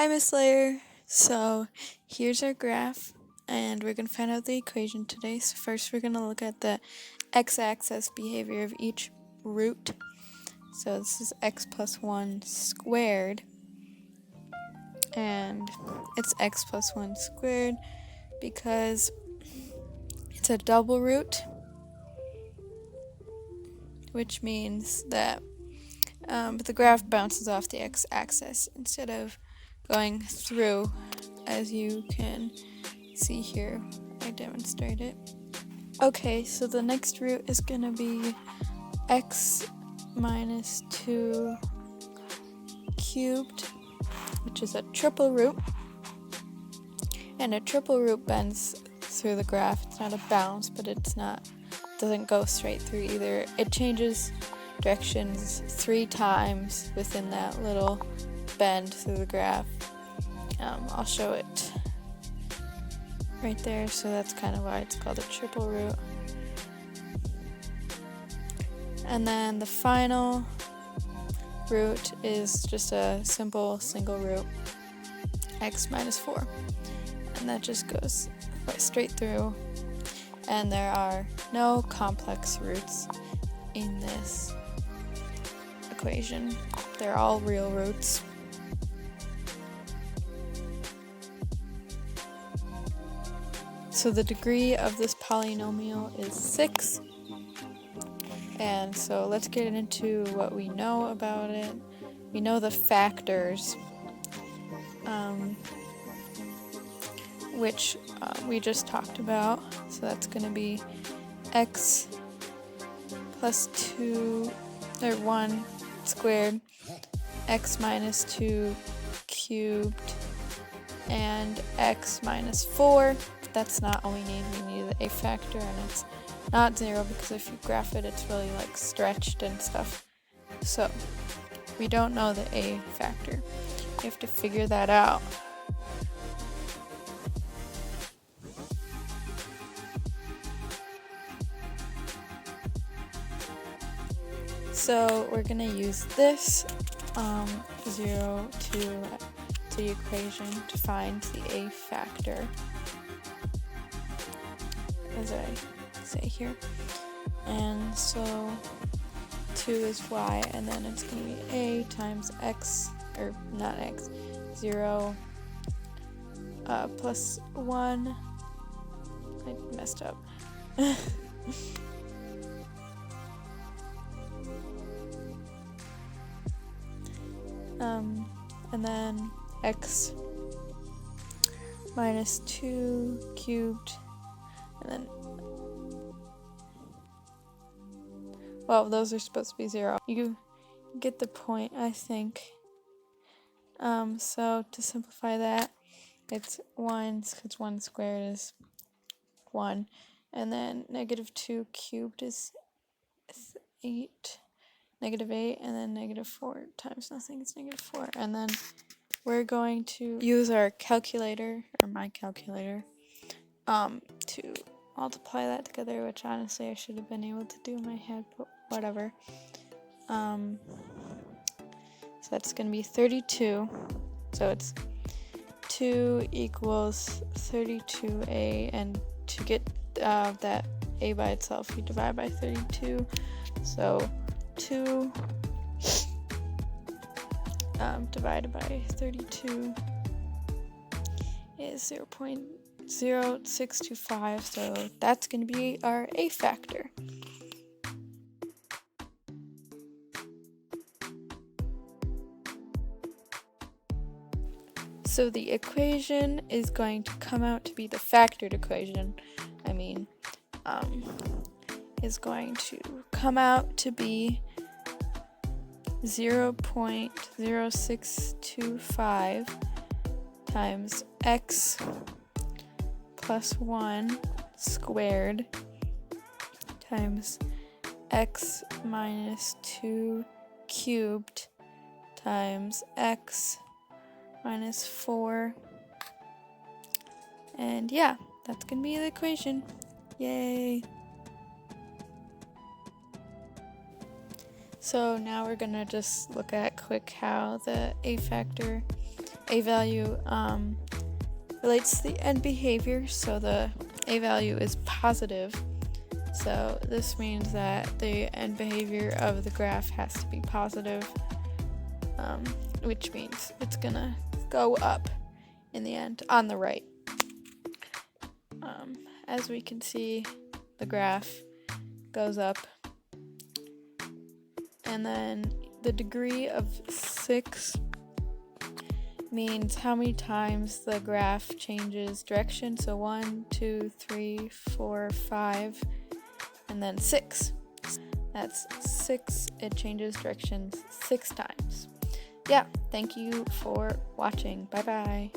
Hi, Miss Layer. So here's our graph, and we're going to find out the equation today. So first we're going to look at the x-axis behavior of each root. So this is x plus 1 squared, and it's x plus 1 squared because it's a double root, which means that the graph bounces off the x-axis instead of going through, as you can see here. I demonstrate it. Okay, so the next root is going to be x minus 2 cubed, which is a triple root. And a triple root bends through the graph. It's not a bounce, but it doesn't go straight through either. It changes directions 3 times within that little bend through the graph. I'll show it right there, so that's kind of why it's called a triple root. And then the final root is just a simple single root, x minus 4. And that just goes straight through. And there are no complex roots in this equation. They're all real roots. So the degree of this polynomial is 6. And so let's get into what we know about it. We know the factors, which we just talked about. So that's going to be x plus 2, or 1 squared, x minus 2 cubed, and x minus 4. That's not all we need. We need the a factor, and it's not 0 because if you graph it, it's really like stretched and stuff. So we don't know the a factor. You have to figure that out. So we're gonna use this 0 to the equation to find the a factor, as I say here. And so 2 is y, and then it's going to be a times x, or not x, 0 plus 1. I messed up. And then x minus 2 cubed, and then, well, those are supposed to be 0. You get the point, I think. So to simplify that, it's 1, because 1 squared is 1, and then negative 2 cubed is 8, negative 8, and then negative 4 times nothing is negative 4. And then we're going to use our calculator, or my calculator, to multiply that together, which honestly I should have been able to do in my head, but whatever. So that's going to be 32. So it's 2 equals 32a, and to get that a by itself, you divide by 32. So 2 divided by 32 is 0.0625, so that's going to be our a factor. So the equation is going to come out to be the factored equation. Is going to come out to be 0.0625 times x plus 1 squared times x minus 2 cubed times x minus 4. And yeah, that's going to be the equation. Yay! So now we're going to just look at quick how the a factor a value relates to the end behavior, so the a value is positive. So this means that the end behavior of the graph has to be positive, which means it's gonna go up in the end on the right. As we can see, the graph goes up, and then the degree of 6 means how many times the graph changes direction. So 1, 2, 3, 4, 5, and then 6. That's 6. It changes directions 6 times. Yeah, thank you for watching. Bye bye.